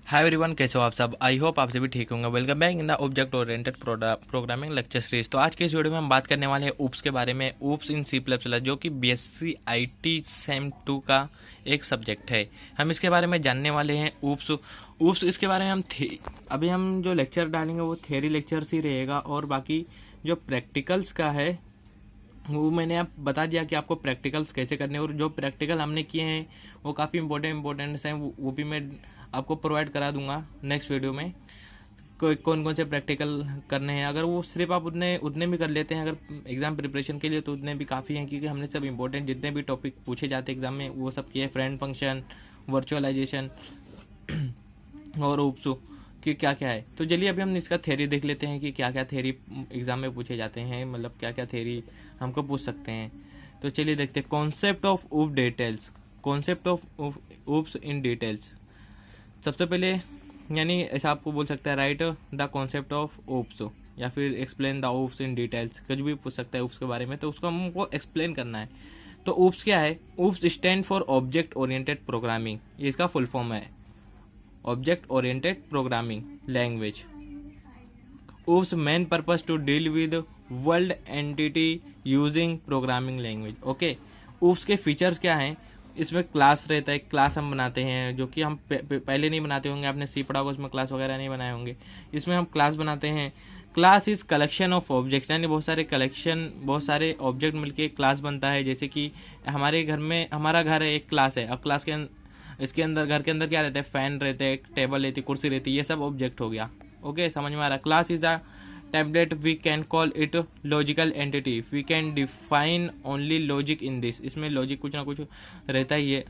Hi everyone, कैसे हो आप सब। आई होप आप सभी ठीक होंगे। Welcome back in the object oriented programming lecture series. तो आज के इस वीडियो में हम बात करने वाले हैं ऊप्स के बारे में। ऊप्स इन सी प्लस प्लस, जो कि बीएससी आईटी सेम 2 का एक सब्जेक्ट है। हम इसके बारे में जानने वाले हैं ऊप्स इसके बारे में अभी हम जो लेक्चर डालेंगे वो थ्योरी लेक्चर्स ही रहेगा, और बाकी जो प्रैक्टिकल्स का है वो मैंने आप बता दिया कि आपको प्रैक्टिकल्स कैसे करने हैं, और जो प्रैक्टिकल हमने किए हैं वो काफ़ी इंपॉर्टेंट्स हैं। वो भी मैं आपको प्रोवाइड करा दूंगा नेक्स्ट वीडियो में। कौन कौन से प्रैक्टिकल करने हैं, अगर वो सिर्फ आप उतने भी कर लेते हैं अगर एग्ज़ाम प्रिपरेशन के लिए, तो उतने भी काफ़ी हैं, क्योंकि हमने सब इंपॉर्टेंट जितने भी टॉपिक पूछे जाते हैं एग्जाम में वो सब किए। फ्रेंड फंक्शन, वर्चुअलाइजेशन और ऊप्स कि क्या क्या है। तो चलिए अभी हम इसका थ्योरी देख लेते हैं कि क्या क्या थ्योरी एग्जाम में पूछे जाते हैं, मतलब क्या क्या थ्योरी हमको पूछ सकते हैं। तो चलिए देखते हैं। कॉन्सेप्ट ऑफ ऊप details, concept of oops in details. सबसे पहले यानी ऐसा आपको बोल सकता है, right the concept of oops, या फिर explain the oops in details, कुछ भी पूछ सकता है ऊप्स के बारे में, तो उसको हमको एक्सप्लेन करना है। तो ऊप्स क्या है? OOPS stand for object oriented programming, ये इसका फुल फॉर्म है, object oriented programming language. OOPS main purpose to deal with world entity using programming language. Okay, OOPS के फीचर्स क्या हैं? इसमें क्लास रहता है, क्लास हम बनाते हैं, जो कि हम पहले नहीं बनाते होंगे, आपने सी पढ़ा होगा, उसमें क्लास वगैरह नहीं बनाए होंगे। इसमें हम क्लास बनाते हैं। Class is collection of object, यानी बहुत सारे ऑब्जेक्ट मिलके एक क्लास बनता है। जैसे कि हमारे घर में, हमारा घर है, एक क्लास है। अब क्लास के इसके अंदर, घर के अंदर क्या रहता है? फैन रहते हैं, टेबल रहती है, कुर्सी रहती है, ये सब ऑब्जेक्ट हो गया। ओके, समझ में आ रहा? Class is the template, we can call it logical entity, we can define only logic in this, इसमें लॉजिक कुछ ना कुछ रहता ही है।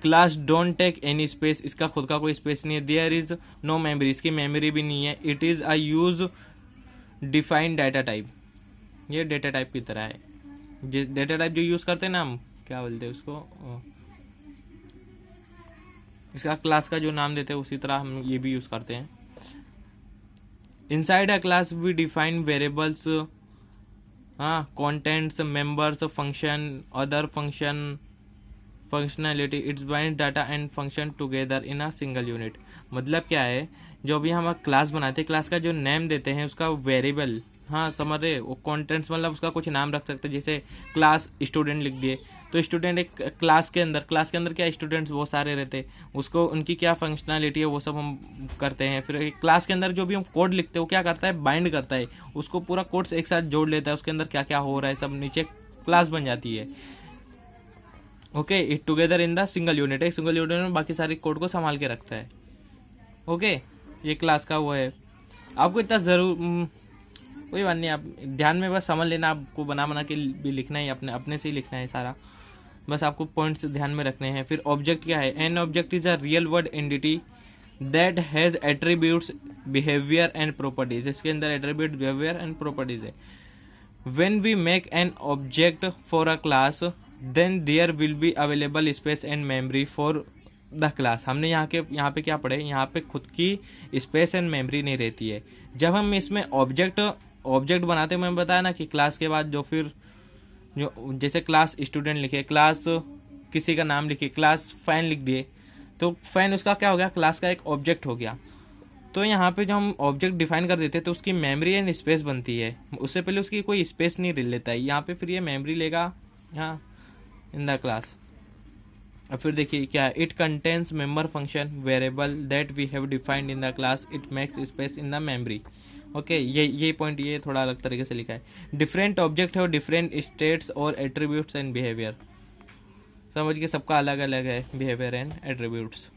Class don't take any space, इसका खुद का कोई स्पेस नहीं है। देयर इज नो मेमोरी, इसकी मेमोरी भी नहीं है। It is a use defined data type, ये डेटा टाइप की तरह है। डेटा टाइप जो यूज करते हैं ना हम, क्या बोलते हैं उसको, इसका क्लास का जो नाम देते हैं उसी तरह हम ये भी यूज करते हैं। Inside a class we define variables, contents, members, function, other functionality, it's bind data and function together in a single unit. मतलब क्या है? जो भी हम क्लास बनाते हैं, क्लास का जो नेम देते हैं उसका वेरिएबल, समझ रहे, वो कंटेंट्स मतलब उसका कुछ नाम रख सकते हैं। जैसे क्लास स्टूडेंट लिख दिए, तो स्टूडेंट एक क्लास के अंदर क्या स्टूडेंट्स बहुत सारे रहते हैं, उसको उनकी क्या फंक्शनैलिटी है वो सब हम करते हैं। फिर क्लास के अंदर जो भी हम कोड लिखते हैं वो क्या करता है? बाइंड करता है, उसको पूरा कोड से एक साथ जोड़ लेता है, उसके अंदर क्या क्या हो रहा है सब नीचे क्लास बन जाती है। Okay, it together in the single unit, एक सिंगल यूनिट में बाकी सारे कोड को संभाल के रखता है। ओके, ये क्लास का वो है। आपको इतना जरूर कोई बात नहीं, आप ध्यान में बस समझ लेना, आपको बना के भी लिखना है, अपने से ही लिखना है सारा, बस आपको पॉइंट्स ध्यान में रखने हैं। फिर ऑब्जेक्ट क्या है? An object is a real world entity that has attributes, behaviour and properties, इसके अंदर एट्रीब्यूट, बिहेवियर एंड प्रॉपर्टीज है। When we make an object for a class then there will be available space and memory for the class. हमने यहाँ पे क्या पढ़े? यहाँ पे खुद की स्पेस एंड मेमोरी नहीं रहती है। जब हम इसमें ऑब्जेक्ट बनाते हैं, मैंने बताया ना कि क्लास के बाद जो जैसे क्लास स्टूडेंट लिखे, क्लास किसी का नाम लिखे, क्लास फैन लिख दिए, तो फैन उसका क्या हो गया? क्लास का एक ऑब्जेक्ट हो गया। तो यहाँ पे जो हम ऑब्जेक्ट डिफाइन कर देते हैं तो उसकी मेमोरी एंड स्पेस बनती है, उससे पहले उसकी कोई स्पेस नहीं लेता है। यहाँ पे फिर ये मेमोरी लेगा इन द क्लास। और फिर देखिए क्या है? It contains member function variable that we have defined in the class, it makes space in the memory. Okay, ये पॉइंट ये थोड़ा अलग तरीके से लिखा है। डिफरेंट ऑब्जेक्ट है, डिफरेंट स्टेट्स और एट्रीब्यूट्स एंड बिहेवियर, समझ के सबका अलग अलग है behaviour and attributes.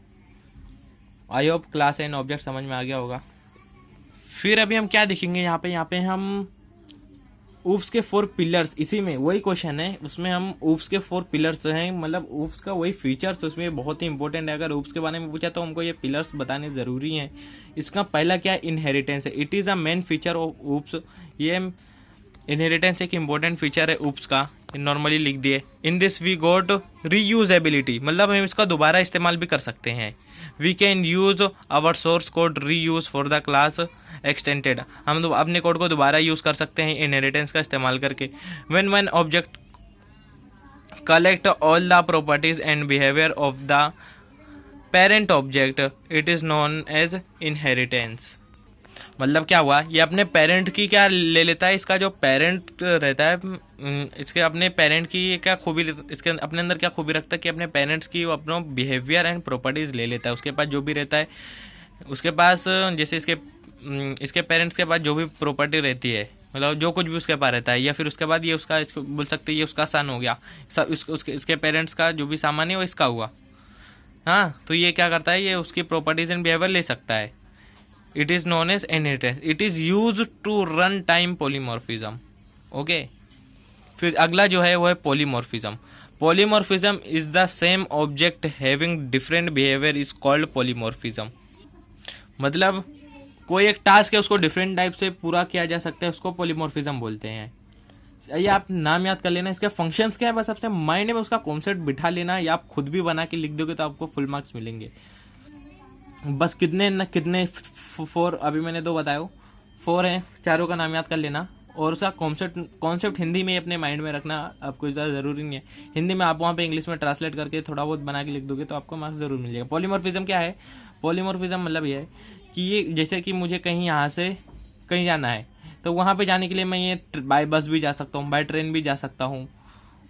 I hope class and object समझ में आ गया होगा। फिर अभी हम क्या देखेंगे यहाँ पे हम ऊप्स के 4 पिलर्स, इसी में वही क्वेश्चन है, उसमें हम ऊप्स के 4 पिलर्स हैं, मतलब ऊप्स का वही फीचर्स उसमें बहुत ही इंपॉर्टेंट है। अगर ऊप्स के बारे में पूछा तो हमको ये पिलर्स बताने जरूरी हैं। इसका पहला क्या है? इनहेरिटेंस है। It is a main feature of oops, ये इनहेरिटेंस एक इंपॉर्टेंट फीचर है ऊप्स का, नॉर्मली लिख दिए। In this we got reusability, मतलब हम इसका दोबारा इस्तेमाल भी कर सकते हैं। We can use our source code reuse for the class extended, हम तो अपने कोड को दोबारा यूज कर सकते हैं इनहेरिटेंस का इस्तेमाल करके। When one object collect all the properties and behaviour of the parent object it is known as inheritance. मतलब क्या हुआ, ये अपने पेरेंट की क्या ले लेता है, इसका जो पेरेंट रहता है इसके अपने पेरेंट की क्या खूबी, इसके अपने अंदर क्या खूबी रखता है कि अपने पेरेंट्स की वो अपना बिहेवियर एंड प्रॉपर्टीज़ ले लेता है। उसके पास जो भी रहता है, उसके पास जैसे इसके पेरेंट्स के पास जो भी प्रॉपर्टी रहती है, मतलब जो कुछ भी उसके पास रहता है, या फिर उसके बाद ये उसका, इसको बोल सकते हैं ये उसका सन हो गया, सब इसके पेरेंट्स का जो भी सामान है वो इसका हुआ। हाँ, तो ये क्या करता है, ये उसकी प्रॉपर्टीज एंड बिहेवियर ले सकता है। It is known as inheritance. It is use to run time polymorphism. Okay, फिर अगला जो है वो है polymorphism. Polymorphism is the same object having different behaviour is called polymorphism. मतलब कोई एक टास्क है उसको डिफरेंट टाइप से पूरा किया जा सकता है, उसको पॉलीमॉर्फिज्म बोलते हैं। ये आप नाम याद कर लेना, इसके फंक्शंस क्या है बस अपने माइंड में उसका कॉन्सेप्ट बिठा लेना, या आप खुद भी बना के लिख दोगे तो आपको फुल मार्क्स मिलेंगे। बस कितने 4, अभी मैंने 2 बताया, 4 हैं, चारों का नाम याद कर लेना, और उसका कॉन्सेप्ट हिंदी में अपने माइंड में रखना। आपको ज़्यादा ज़रूरी नहीं है हिंदी में, आप वहाँ पे इंग्लिश में ट्रांसलेट करके थोड़ा बहुत बना के लिख दोगे तो आपको मार्क्स ज़रूर मिलेगा। पॉलीमॉर्फिज्म क्या है, पॉलीमॉर्फिज्म मतलब ये है कि ये जैसे कि मुझे कहीं यहाँ से कहीं जाना है, तो वहाँ पे जाने के लिए मैं ये बाय बस भी जा सकता हूँ, बाय ट्रेन भी जा सकता हूँ,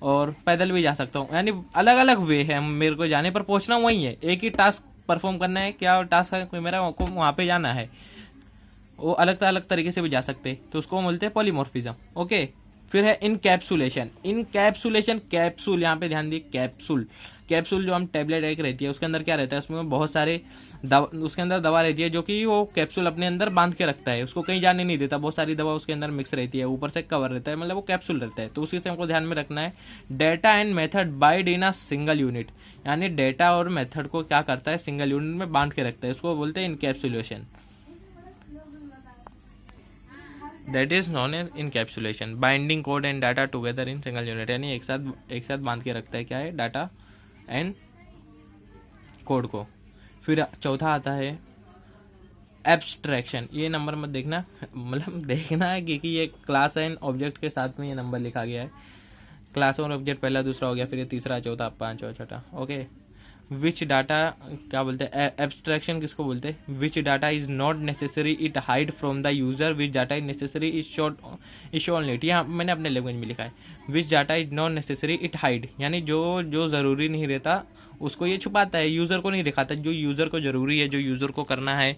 और पैदल भी जा सकता हूँ। यानी अलग अलग वे है मेरे को जाने पर, पहुँचना वही है, एक ही टास्क परफॉर्म करना है। क्या टास्क है, कोई मेरा को वहाँ पे जाना है, वो अलग तरीके से भी जा सकते, तो उसको बोलते हैं पॉलीमॉर्फिज्म। ओके, फिर है इनकैप्सुलेशन। इनकैप्सुलेशन, कैप्सूल, यहाँ पे ध्यान दिए, कैप्सूल जो हम टेबलेट एक रहती है, उसके अंदर क्या रहता है, उसमें बहुत सारे उसके अंदर दवा रहती है, जो कि वो कैप्सूल अपने अंदर बांध के रखता है, उसको कहीं जाने नहीं देता। बहुत सारी दवा उसके अंदर मिक्स रहती है, ऊपर से कवर रहता है, मतलब वो कैप्सूल रहता है। तो उसी से हमको ध्यान में रखना है। Data and method wide in a single unit, यानी डेटा और मेथड को क्या करता है, सिंगल यूनिट में बांध के रखता है, उसको बोलते हैं encapsulation. That is known as encapsulation. Binding code and data together in single unit, यानी एक साथ बांध के रखता है, क्या है, डाटा एंड कोड को। फिर चौथा आता है एब्स्ट्रैक्शन। ये नंबर मत देखना, मतलब देखना है क्योंकि ये क्लास एंड ऑब्जेक्ट के साथ में ये नंबर लिखा गया है। क्लास और ऑब्जेक्ट पहला दूसरा हो गया, फिर ये तीसरा चौथा पांचवा छठा। ओके, विच डाटा क्या बोलते हैं, एब्स्ट्रैक्शन किसको बोलते हैं, which data is not necessary it hide from the user, which data is necessary is shown it. यहाँ मैंने अपने लैंग्वेज में लिखा है, which data is not necessary it hide, यानी जो ज़रूरी नहीं रहता उसको ये छुपाता है, यूज़र को नहीं दिखाता। जो यूज़र को ज़रूरी है, जो यूज़र को करना है,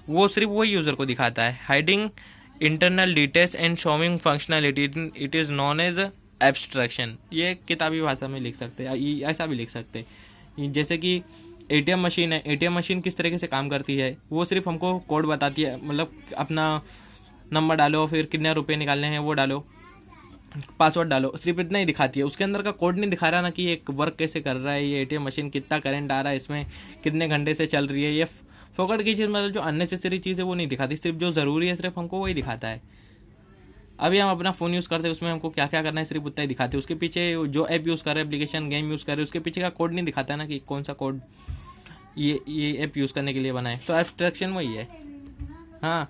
वो सिर्फ वही यूज़र को दिखाता है। Hiding internal details and showing functionality, it is known as abstraction. ये किताबी भाषा में लिख सकते हैं, ऐसा भी लिख सकते हैं। जैसे कि एटीएम मशीन है, एटीएम मशीन किस तरीके से काम करती है, वो सिर्फ हमको कोड बताती है, मतलब अपना नंबर डालो, फिर कितने रुपए निकालने हैं वो डालो, पासवर्ड डालो, सिर्फ इतना ही दिखाती है। उसके अंदर का कोड नहीं दिखा रहा ना कि ये वर्क कैसे कर रहा है, ये एटीएम मशीन कितना करंट आ रहा है, इसमें कितने घंटे से चल रही है। ये फोकट की चीज़, मतलब जो अननेसेसरी चीज़ है वो नहीं दिखाती, सिर्फ जो ज़रूरी है सिर्फ हमको वही दिखाता है। अभी हम अपना फ़ोन यूज़ करते हैं, उसमें हमको क्या क्या करना है सिर्फ उतना ही दिखाते हैं। उसके पीछे जो ऐप यूज़ कर रहे हैं, एप्लीकेशन गेम यूज़ कर रहे हैं, उसके पीछे का कोड नहीं दिखाता है ना कि कौन सा कोड ये ऐप यूज़ करने के लिए बना है। तो एब्स्ट्रैक्शन वही है। हाँ,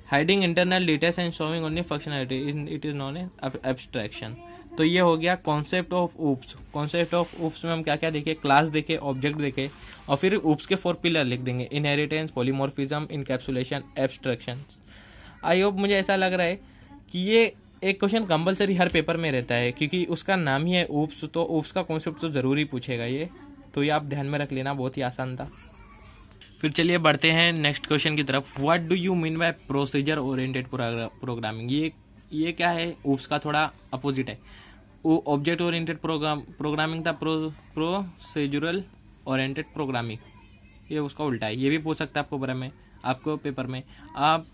hiding internal details and showing only functionality, it is non abstraction. तो ये हो गया concept of oops. Concept of oops में हम क्या क्या देखे, क्लास देखे, ऑब्जेक्ट देखे, और फिर ऊप्स के 4 पिलर लिख देंगे, inheritance, polymorphism, encapsulation, abstraction. I hope, मुझे ऐसा लग रहा है कि ये एक क्वेश्चन कंपलसरी हर पेपर में रहता है, क्योंकि उसका नाम ही है ऊप्स, तो ऊप्स का कॉन्सेप्ट तो ज़रूरी पूछेगा ये, तो ये आप ध्यान में रख लेना, बहुत ही आसान था। फिर चलिए बढ़ते हैं नेक्स्ट क्वेश्चन की तरफ। What do you mean by procedure oriented programming. ये क्या है, ऊप्स का थोड़ा अपोजिट है। ऑब्जेक्ट ओरिएंटेड प्रोग्रामिंग था प्रोसीजरल ओरिएंटेड प्रोग्रामिंग, ये उसका उल्टा है। ये भी पूछ सकता है आपको पेपर में। आप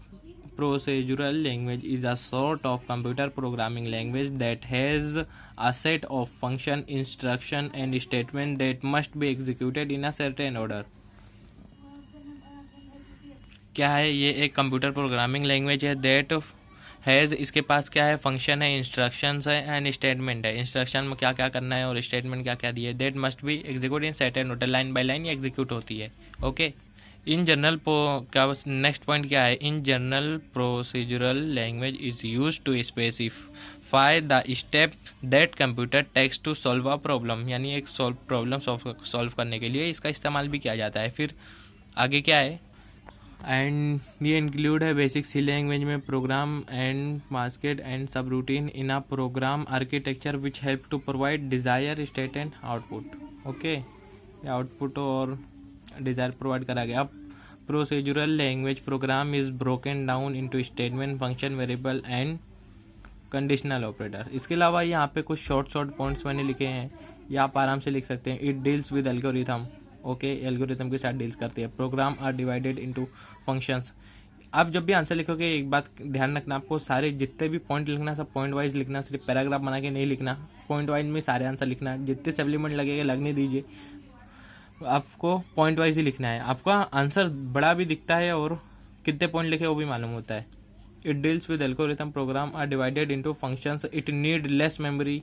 procedural language is a sort of computer programming language that has a set of function, instruction and statement that must be executed in a certain order। क्या है ये, एक कंप्यूटर प्रोग्रामिंग लैंग्वेज है दैट हैज़, इसके पास क्या है, function है, instructions है एंड स्टेटमेंट है। इंस्ट्रक्शन में क्या क्या करना है और स्टेटमेंट क्या क्या दिए, that must be execute in certain order, line by line execute होती है। ओके, इन जनरल क्या नेक्स्ट पॉइंट क्या है, in general procedural language is use to find the step that computer takes to solve a problem, यानी एक problem solve करने के लिए इसका इस्तेमाल भी किया जाता है। फिर आगे क्या है, एंड ये इंक्लूड है बेसिक सी लैंग्वेज में प्रोग्राम एंड मास्केट and subroutine in a program architecture which help to provide desire state and output. Okay, output और डिज़ायर प्रोवाइड करा गया। अब procedural language program is broken down into statement, function, variable and conditional operator. इसके अलावा यहाँ पे कुछ short points मैंने लिखे हैं, ये आप आराम से लिख सकते हैं। It deals with algorithm, okay, algorithm के साथ डील्स करती है। Program are divided into functions. आप जब भी आंसर लिखोगे एक बात ध्यान रखना, आपको सारे जितने भी पॉइंट लिखना सब पॉइंट वाइज लिखना, सिर्फ पैराग्राफ बना के नहीं लिखना, पॉइंट वाइज में सारे आंसर लिखना। जितने सप्लीमेंट लगेगा लगने दीजिए, आपको पॉइंट वाइज ही लिखना है। आपका आंसर बड़ा भी दिखता है और कितने पॉइंट लिखे वो भी मालूम होता है। It deals with algorithm, program are divided into functions, it need less memory.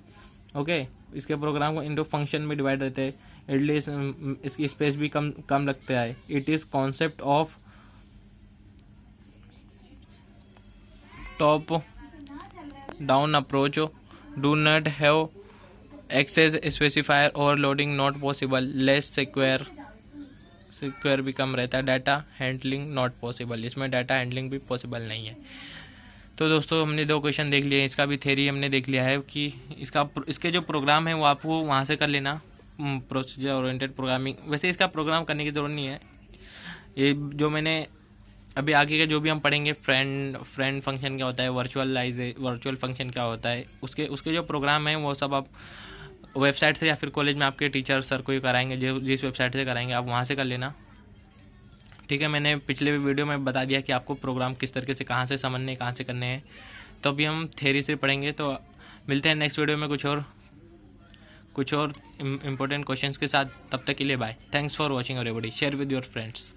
Okay, इसके प्रोग्राम को इनटू फंक्शन में डिवाइड रहते हैं, एटलीस्ट इसकी स्पेस भी कम लगता है। It is concept of top down approach, do not have access specifier, overloading not possible, less secure भी कम रहता है, डाटा हैंडलिंग नॉट पॉसिबल, इसमें डाटा हैंडलिंग भी पॉसिबल नहीं है। तो दोस्तों हमने 2 क्वेश्चन देख लिए, इसका भी थ्योरी हमने देख लिया है कि इसके जो प्रोग्राम है वो आपको वहाँ से कर लेना, प्रोसीजर ओरिएंटेड प्रोग्रामिंग। वैसे इसका प्रोग्राम करने की ज़रूरत नहीं है, ये जो मैंने अभी आगे के जो भी हम पढ़ेंगे, फ्रेंड फंक्शन क्या होता है, वर्चुअल फंक्शन क्या होता है, उसके जो प्रोग्राम है वो सब आप वेबसाइट से या फिर कॉलेज में आपके टीचर सर को ही कराएंगे, जिस वेबसाइट से कराएंगे आप वहाँ से कर लेना। ठीक है, मैंने पिछले वीडियो में बता दिया कि आपको प्रोग्राम किस तरीके से कहाँ से समझने कहाँ से करने हैं। तो अभी हम थ्योरी से पढ़ेंगे। तो मिलते हैं नेक्स्ट वीडियो में कुछ और इम्पोर्टेंट क्वेश्चंस के साथ। तब तक के लिए bye, thanks for watching everybody, share with your friends.